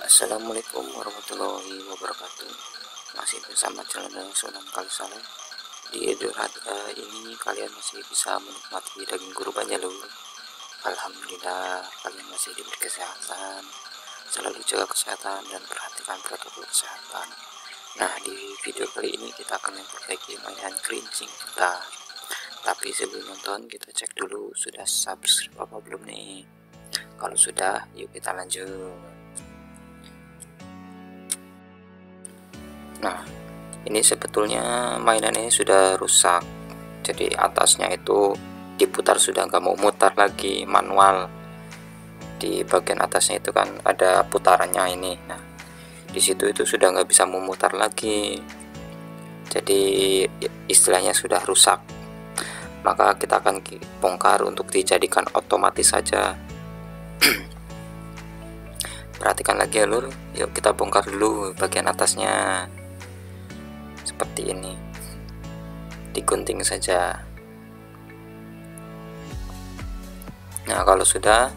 Assalamualaikum warahmatullahi wabarakatuh. Masih bersama channel Sunan Kalisaleh. Di Idul Adha ini kalian masih bisa menikmati daging kurbannya loh. Alhamdulillah kalian masih diberi kesehatan. Selalu jaga kesehatan dan perhatikan protokol kesehatan. Nah, di video kali ini kita akan memperbaiki mainan kerincing kita. Tapi sebelum nonton kita cek dulu sudah subscribe apa belum nih. Kalau sudah, yuk kita lanjut. Nah, ini sebetulnya mainan ini sudah rusak, jadi atasnya itu diputar sudah nggak mau mutar lagi manual. Di bagian atasnya itu kan ada putarannya ini. Nah, di situ itu sudah nggak bisa memutar lagi, jadi istilahnya sudah rusak. Maka kita akan bongkar untuk dijadikan otomatis saja. Perhatikan lagi ya lur, yuk kita bongkar dulu bagian atasnya. Seperti ini, digunting saja. Nah, kalau sudah,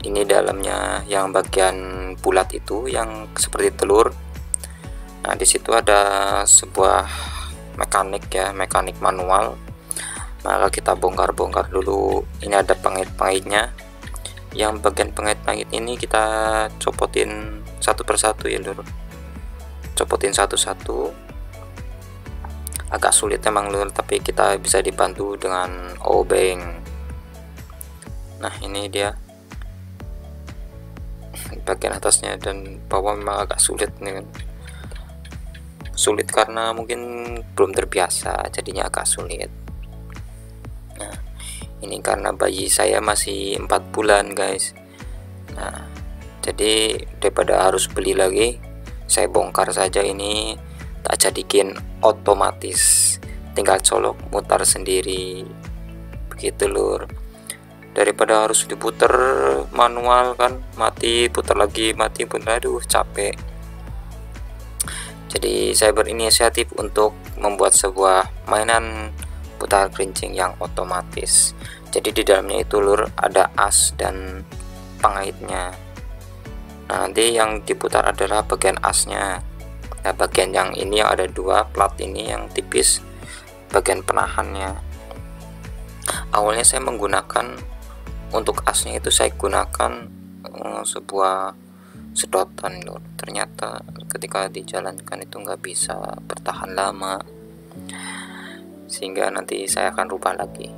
ini dalamnya yang bagian bulat itu yang seperti telur. Nah, di situ ada sebuah mekanik ya, mekanik manual. Maka kita bongkar-bongkar dulu. Ini ada pengait-pengaitnya. Yang bagian pengait-pengait ini kita copotin satu persatu ya lur. Copotin satu-satu. Agak sulit emang lur, tapi kita bisa dibantu dengan obeng. Nah, ini dia bagian atasnya, dan bawah memang agak sulit nih. Sulit karena mungkin belum terbiasa, jadinya agak sulit. Nah, ini karena bayi saya masih 4 bulan guys. Nah, jadi daripada harus beli lagi, saya bongkar saja ini, tak jadikan otomatis, tinggal colok mutar sendiri begitu lur, daripada harus diputer manual kan, mati putar lagi, mati putar, aduh capek. Jadi saya berinisiatif untuk membuat sebuah mainan putar kerincing yang otomatis. Jadi di dalamnya itu lur ada as dan pengaitnya. Nah, nanti yang diputar adalah bagian asnya. Nah, bagian yang ini yang ada dua plat ini yang tipis, bagian penahannya. Awalnya saya menggunakan untuk asnya itu, saya gunakan sebuah sedotan loh. Ternyata ketika dijalankan itu nggak bisa bertahan lama, sehingga nanti saya akan rubah lagi.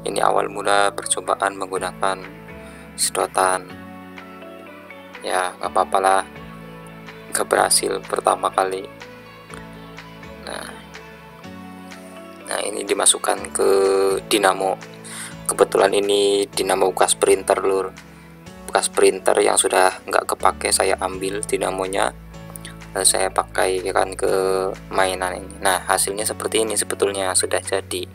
Ini awal mula percobaan menggunakan sedotan, ya nggak apa-apa lah, nggak berhasil pertama kali. Nah, ini dimasukkan ke dinamo. Kebetulan ini dinamo bekas printer lur, bekas printer yang sudah nggak kepake, saya ambil dinamonya lalu saya pakai kan ke mainan ini. Nah, hasilnya seperti ini. Sebetulnya sudah jadi,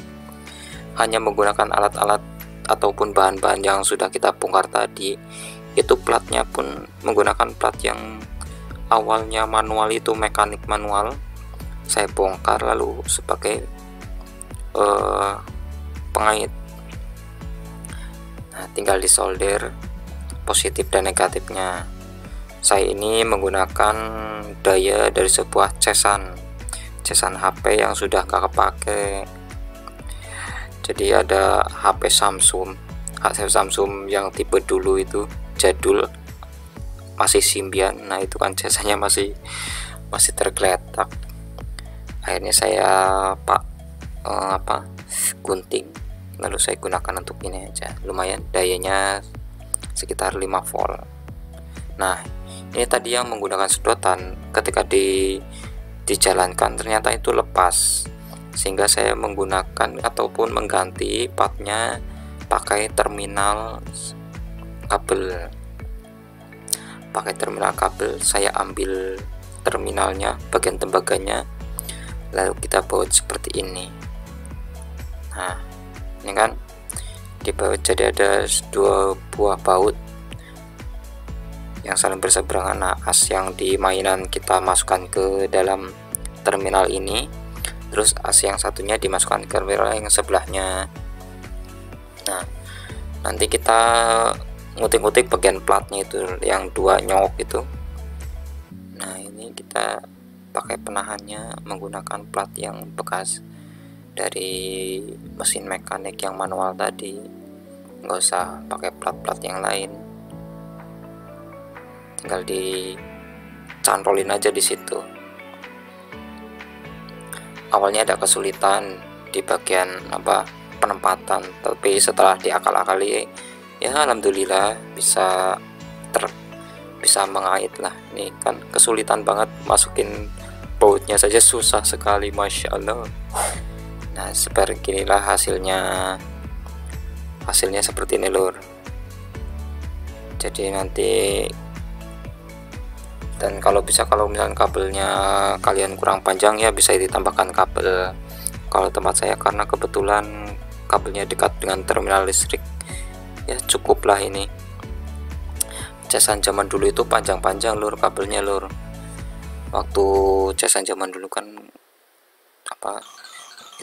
hanya menggunakan alat-alat ataupun bahan-bahan yang sudah kita bongkar tadi. Itu platnya pun menggunakan plat yang awalnya manual, itu mekanik manual, saya bongkar lalu sebagai pengait. Nah, tinggal disolder positif dan negatifnya. Saya ini menggunakan daya dari sebuah cesan HP yang sudah gak kepake. Jadi ada HP Samsung yang tipe dulu itu jadul, masih Symbian. Nah, itu kan jasanya masih tergeletak. Akhirnya saya gunting, lalu saya gunakan untuk ini aja. Lumayan dayanya sekitar 5 volt. Nah, ini tadi yang menggunakan sedotan, ketika dijalankan ternyata itu lepas, sehingga saya menggunakan ataupun mengganti partnya pakai terminal kabel. Saya ambil terminalnya, bagian tembaganya, lalu kita baut seperti ini. Nah, ini kan dibaut, jadi ada 2 buah baut yang saling berseberangan. Nah, as yang di mainan kita masukkan ke dalam terminal ini, terus as yang satunya dimasukkan ke terminal yang sebelahnya. Nah, nanti kita ngutik-ngutik bagian platnya itu yang 2 nyok itu, kita pakai penahannya menggunakan plat yang bekas dari mesin mekanik yang manual tadi, nggak usah pakai plat-plat yang lain, tinggal dicantolin aja di situ. Awalnya ada kesulitan di bagian penempatan, tapi setelah diakal-akali ya alhamdulillah bisa mengait lah. Ini kan kesulitan banget, masukin bautnya saja susah sekali, masya Allah. Nah seperti inilah hasilnya seperti ini lur. Jadi nanti, dan kalau misalnya kabelnya kalian kurang panjang ya bisa ditambahkan kabel. Kalau tempat saya karena kebetulan kabelnya dekat dengan terminal listrik, ya cukup lah. Ini casan zaman dulu itu panjang-panjang lur kabelnya lur. Waktu casan zaman dulu kan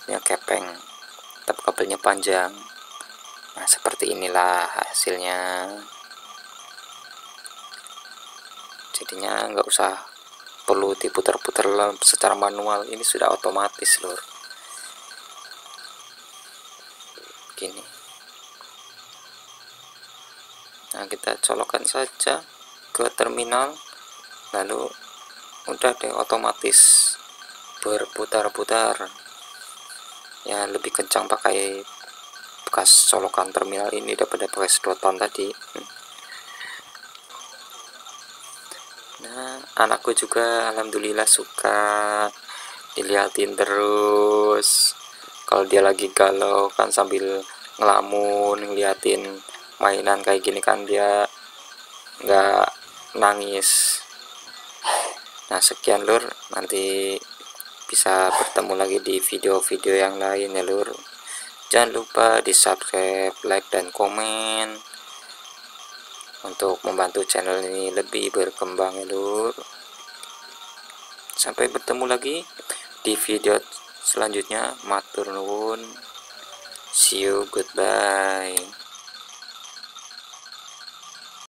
ini kepeng, tapi kabelnya panjang. Nah seperti inilah hasilnya. Jadinya nggak usah perlu diputar-putar secara manual, ini sudah otomatis lur. Gini. Nah kita colokkan saja ke terminal, lalu udah deh otomatis berputar-putar. Ya lebih kencang pakai bekas colokan terminal ini daripada pakai sedotan tadi. Nah anakku juga alhamdulillah suka dilihatin terus. Kalau dia lagi galau kan sambil ngelamun ngeliatin mainan kayak gini kan dia nggak nangis. Nah sekian lur, nanti bisa bertemu lagi di video-video yang lain ya lur. Jangan lupa di subscribe, like, dan komen untuk membantu channel ini lebih berkembang ya lur. Sampai bertemu lagi di video selanjutnya. Matur nuwun, see you, goodbye.